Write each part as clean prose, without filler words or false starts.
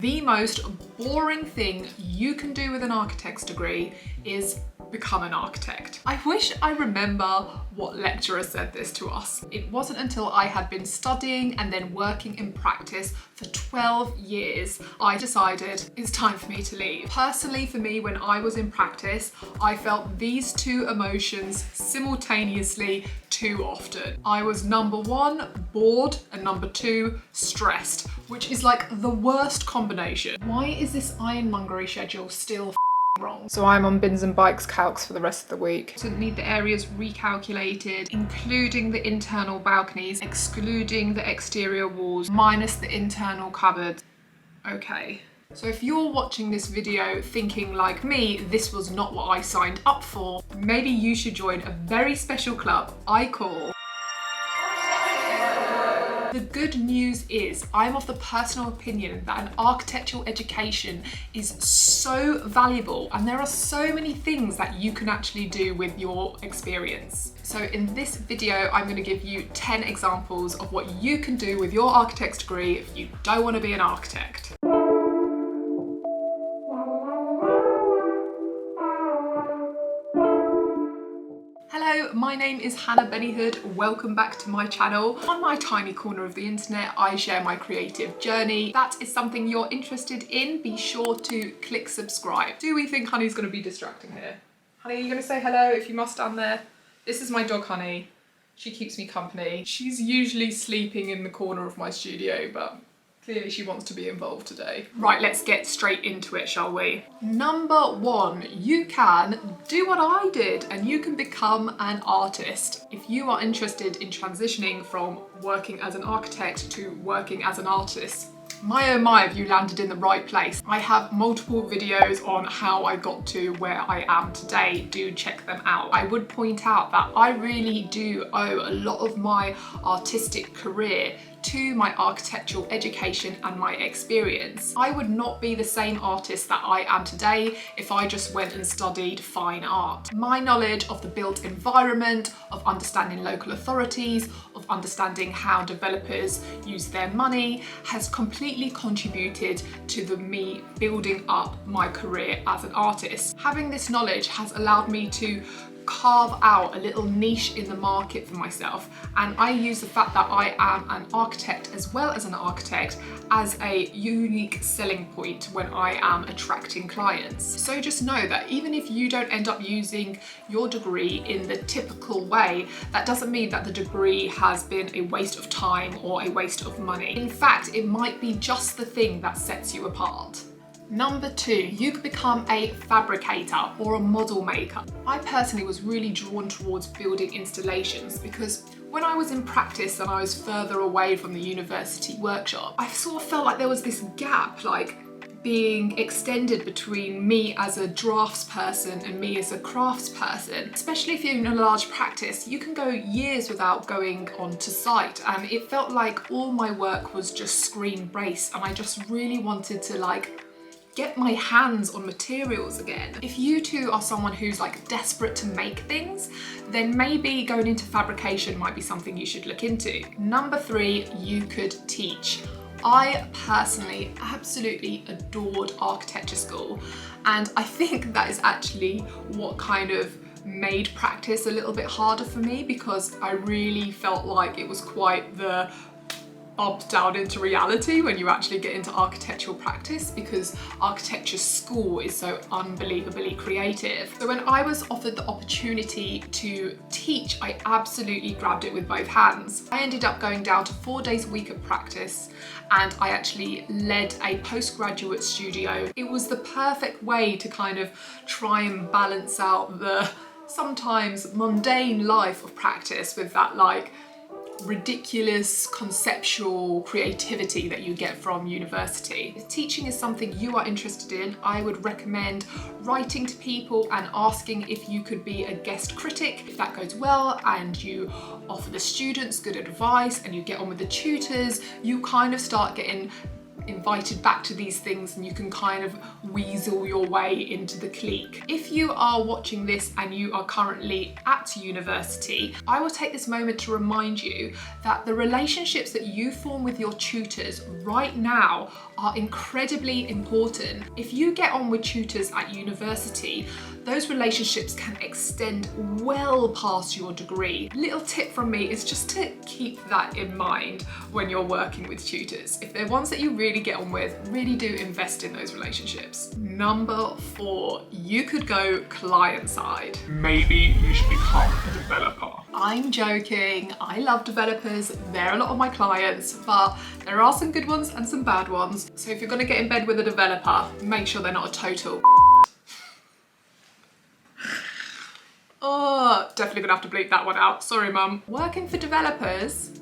The most boring thing you can do with an architect's degree is become an architect. I wish I remember what lecturer said this to us. It wasn't until I had been studying and then working in practice for 12 years, I decided it's time for me to leave. Personally, for me, when I was in practice, I felt these two emotions simultaneously too often. I was number one, bored, and number two, stressed, which is like the worst combination. Why is this ironmongery schedule still wrong? So I'm on bins and bikes calcs for the rest of the week. So need the areas recalculated, including the internal balconies, excluding the exterior walls, minus the internal cupboards. Okay. So if you're watching this video thinking like me, this was not what I signed up for, maybe you should join a very special club I call... The good news is I'm of the personal opinion that an architectural education is so valuable and there are so many things that you can actually do with your experience. So in this video, I'm going to give you 10 examples of what you can do with your architect's degree if you don't want to be an architect. Hello, my name is Hannah Bennyhood. Welcome back to my channel. On my tiny corner of the internet, I share my creative journey. That is something you're interested in, be sure to click subscribe. Do we think Honey's going to be distracting here? Honey, are you going to say hello if you must stand there? This is my dog, Honey. She keeps me company. She's usually sleeping in the corner of my studio, but clearly she wants to be involved today. Right, let's get straight into it, shall we? Number one, you can do what I did and you can become an artist. If you are interested in transitioning from working as an architect to working as an artist, my oh my, have you landed in the right place. I have multiple videos on how I got to where I am today. Do check them out. I would point out that I really do owe a lot of my artistic career to my architectural education and my experience. I would not be the same artist that I am today if I just went and studied fine art. My knowledge of the built environment, of understanding local authorities, of understanding how developers use their money has completely contributed to me building up my career as an artist. Having this knowledge has allowed me to carve out a little niche in the market for myself, and I use the fact that I am an architect as well as an architect as a unique selling point when I am attracting clients. So just know that even if you don't end up using your degree in the typical way, that doesn't mean that the degree has been a waste of time or a waste of money. In fact, it might be just the thing that sets you apart. Number two, you could become a fabricator or a model maker. I personally was really drawn towards building installations because when I was in practice and I was further away from the university workshop, I sort of felt like there was this gap, like being extended between me as a draftsperson and me as a craftsperson. Especially if you're in a large practice, you can go years without going onto site, and it felt like all my work was just screen-based and I just really wanted to get my hands on materials again. If you two are someone who's desperate to make things, then maybe going into fabrication might be something you should look into. Number three, you could teach. I personally absolutely adored architecture school, and I think that is actually what kind of made practice a little bit harder for me, because I really felt like it was quite the bump down into reality when you actually get into architectural practice, because architecture school is so unbelievably creative. So when I was offered the opportunity to teach, I absolutely grabbed it with both hands. I ended up going down to 4 days a week of practice, and I actually led a postgraduate studio. It was the perfect way to kind of try and balance out the sometimes mundane life of practice with that ridiculous conceptual creativity that you get from university. If teaching is something you are interested in, I would recommend writing to people and asking if you could be a guest critic. If that goes well and you offer the students good advice and you get on with the tutors, you kind of start getting invited back to these things and you can kind of weasel your way into the clique. If you are watching this and you are currently at university, I will take this moment to remind you that the relationships that you form with your tutors right now are incredibly important. If you get on with tutors at university, those relationships can extend well past your degree. Little tip from me is just to keep that in mind when you're working with tutors. If they're ones that you really get on with, really do invest in those relationships. Number 4, you could go client side. Maybe you should become a developer. I'm joking, I love developers, they're a lot of my clients, but there are some good ones and some bad ones. So if you're gonna get in bed with a developer, make sure they're not a total oh, definitely gonna have to bleep that one out. Sorry, mum. Working for developers,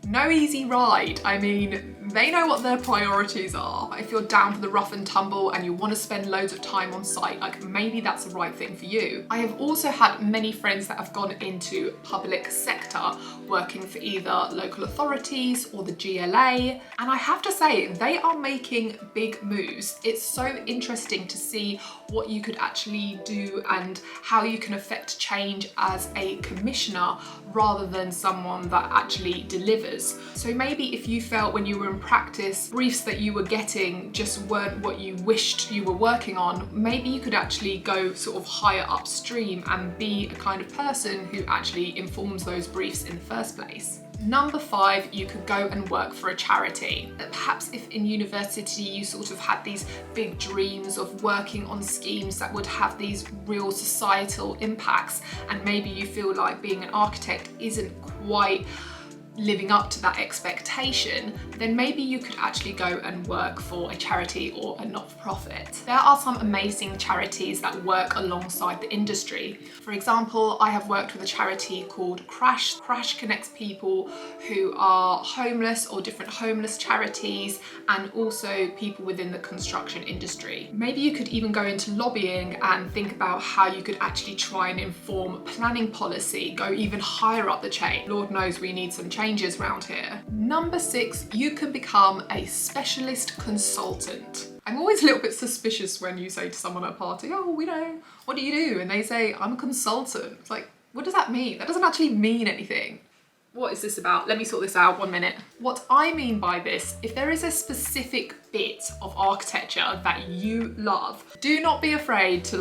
no easy ride. I mean, they know what their priorities are. If you're down for the rough and tumble and you want to spend loads of time on site, like maybe that's the right thing for you. I have also had many friends that have gone into public sector, working for either local authorities or the GLA. And I have to say, they are making big moves. It's so interesting to see what you could actually do and how you can affect change as a commissioner rather than someone that actually delivers. So maybe if you felt when you were in practice, briefs that you were getting just weren't what you wished you were working on, maybe you could actually go sort of higher upstream and be a kind of person who actually informs those briefs in the first place. Number 5, you could go and work for a charity. Perhaps if in university you sort of had these big dreams of working on schemes that would have these real societal impacts, and maybe you feel like being an architect isn't quite living up to that expectation, then maybe you could actually go and work for a charity or a not-for-profit. There are some amazing charities that work alongside the industry. For example, I have worked with a charity called Crash. Crash connects people who are homeless or different homeless charities, and also people within the construction industry. Maybe you could even go into lobbying and think about how you could actually try and inform planning policy, go even higher up the chain. Lord knows we need some changes around here. Number 6, you can become a specialist consultant. I'm always a little bit suspicious when you say to someone at a party, oh, what do you do? And they say, I'm a consultant. It's like, what does that mean? That doesn't actually mean anything. What is this about? Let me sort this out, 1 minute. What I mean by this, if there is a specific bit of architecture that you love, do not be afraid to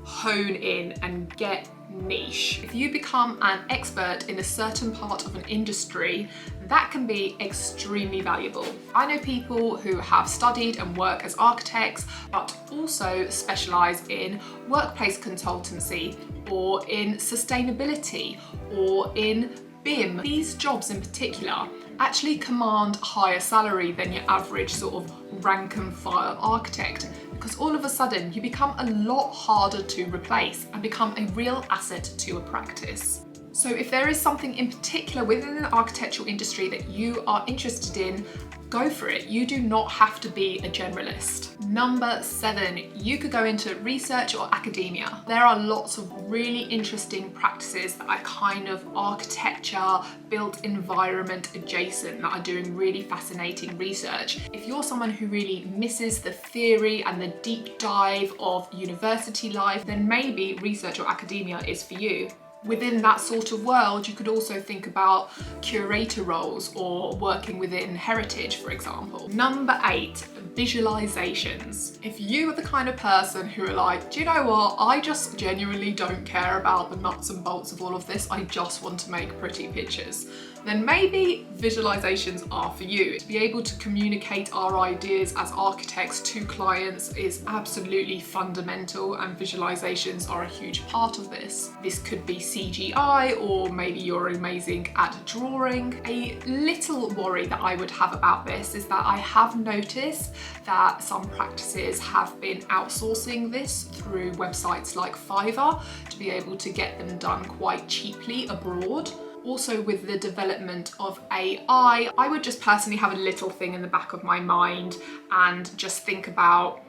hone in and get niche. If you become an expert in a certain part of an industry, that can be extremely valuable. I know people who have studied and work as architects, but also specialize in workplace consultancy or in sustainability or in BIM. These jobs in particular actually command a higher salary than your average sort of rank and file architect, because all of a sudden you become a lot harder to replace and become a real asset to a practice. So if there is something in particular within the architectural industry that you are interested in, go for it. You do not have to be a generalist. Number 7, you could go into research or academia. There are lots of really interesting practices that are kind of architecture, built environment adjacent, that are doing really fascinating research. If you're someone who really misses the theory and the deep dive of university life, then maybe research or academia is for you. Within that sort of world, you could also think about curator roles or working within heritage, for example. Number 8, visualizations. If you are the kind of person who are like, do you know what? I just genuinely don't care about the nuts and bolts of all of this. I just want to make pretty pictures. Then maybe visualizations are for you. To be able to communicate our ideas as architects to clients is absolutely fundamental, and visualizations are a huge part of this. This could be CGI, or maybe you're amazing at drawing. A little worry that I would have about this is that I have noticed that some practices have been outsourcing this through websites like Fiverr to be able to get them done quite cheaply abroad. Also, with the development of AI, I would just personally have a little thing in the back of my mind and just think about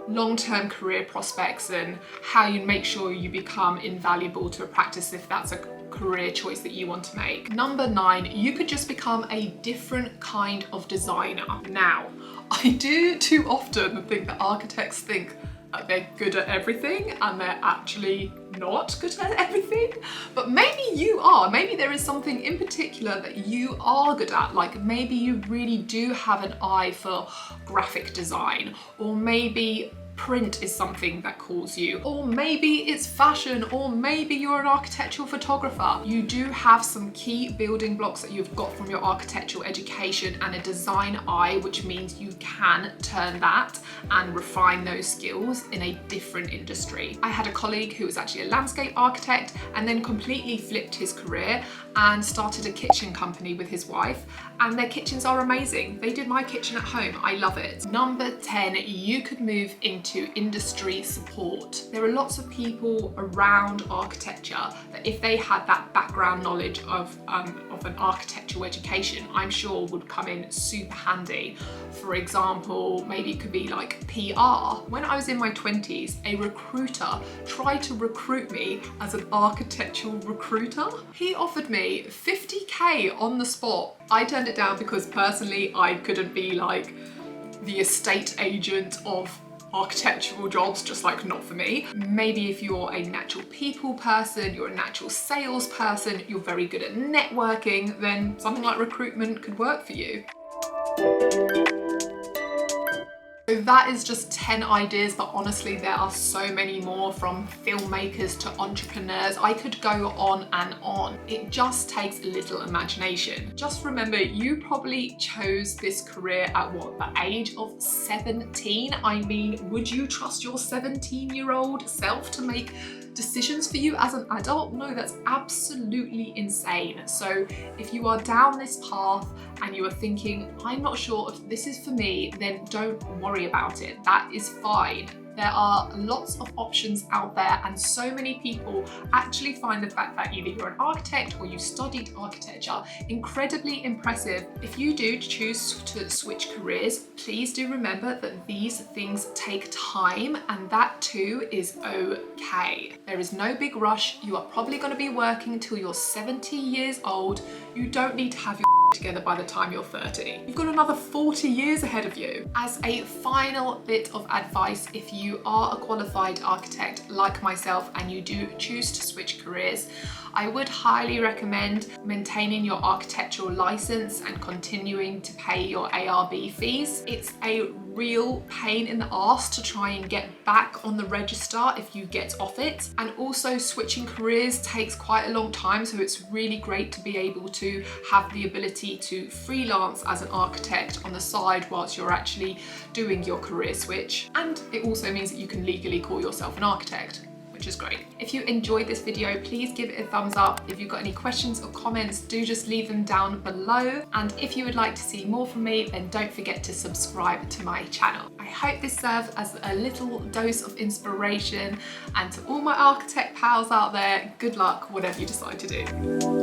long-term career prospects and how you make sure you become invaluable to a practice if that's a career choice that you want to make. Number 9, you could just become a different kind of designer. Now, I do too often think that architects think that they're good at everything and they're actually not good at everything. But maybe you are. Maybe there is something in particular that you are good at. Like maybe you really do have an eye for graphic design, or maybe print is something that calls you, or maybe it's fashion, or maybe you're an architectural photographer. You do have some key building blocks that you've got from your architectural education and a design eye, which means you can turn that and refine those skills in a different industry. I had a colleague who was actually a landscape architect and then completely flipped his career and started a kitchen company with his wife, and their kitchens are amazing. They did my kitchen at home. I love it. Number 10, you could move into industry support. There are lots of people around architecture that if they had that background knowledge of an architectural education, I'm sure would come in super handy. For example, maybe it could be like PR. When I was in my 20s, a recruiter tried to recruit me as an architectural recruiter. He offered me 50k on the spot. I turned it down because personally I couldn't be like the estate agent of architectural jobs, just like not for me. Maybe if you're a natural people person, you're a natural sales person, you're very good at networking, then something like recruitment could work for you. So that is just 10 ideas, but honestly there are so many more, from filmmakers to entrepreneurs. I could go on and on. It just takes a little imagination. Just remember, you probably chose this career at what, the age of 17? I mean, would you trust your 17-year-old self to make decisions for you as an adult? No, that's absolutely insane. So if you are down this path and you are thinking, I'm not sure if this is for me, then don't worry about it. That is fine. There are lots of options out there, and so many people actually find the fact that either you're an architect or you studied architecture incredibly impressive. If you do choose to switch careers, please do remember that these things take time, and that too is okay. There is no big rush. You are probably going to be working until you're 70 years old. You don't need to have your together by the time you're 30. You've got another 40 years ahead of you. As a final bit of advice, if you are a qualified architect like myself and you do choose to switch careers, I would highly recommend maintaining your architectural license and continuing to pay your ARB fees. It's a real pain in the arse to try and get back on the register if you get off it. And also switching careers takes quite a long time, so it's really great to be able to have the ability to freelance as an architect on the side whilst you're actually doing your career switch. And it also means that you can legally call yourself an architect, which is great. If you enjoyed this video, please give it a thumbs up. If you've got any questions or comments, do just leave them down below. And if you would like to see more from me, then don't forget to subscribe to my channel. I hope this serves as a little dose of inspiration, and to all my architect pals out there, good luck whatever you decide to do.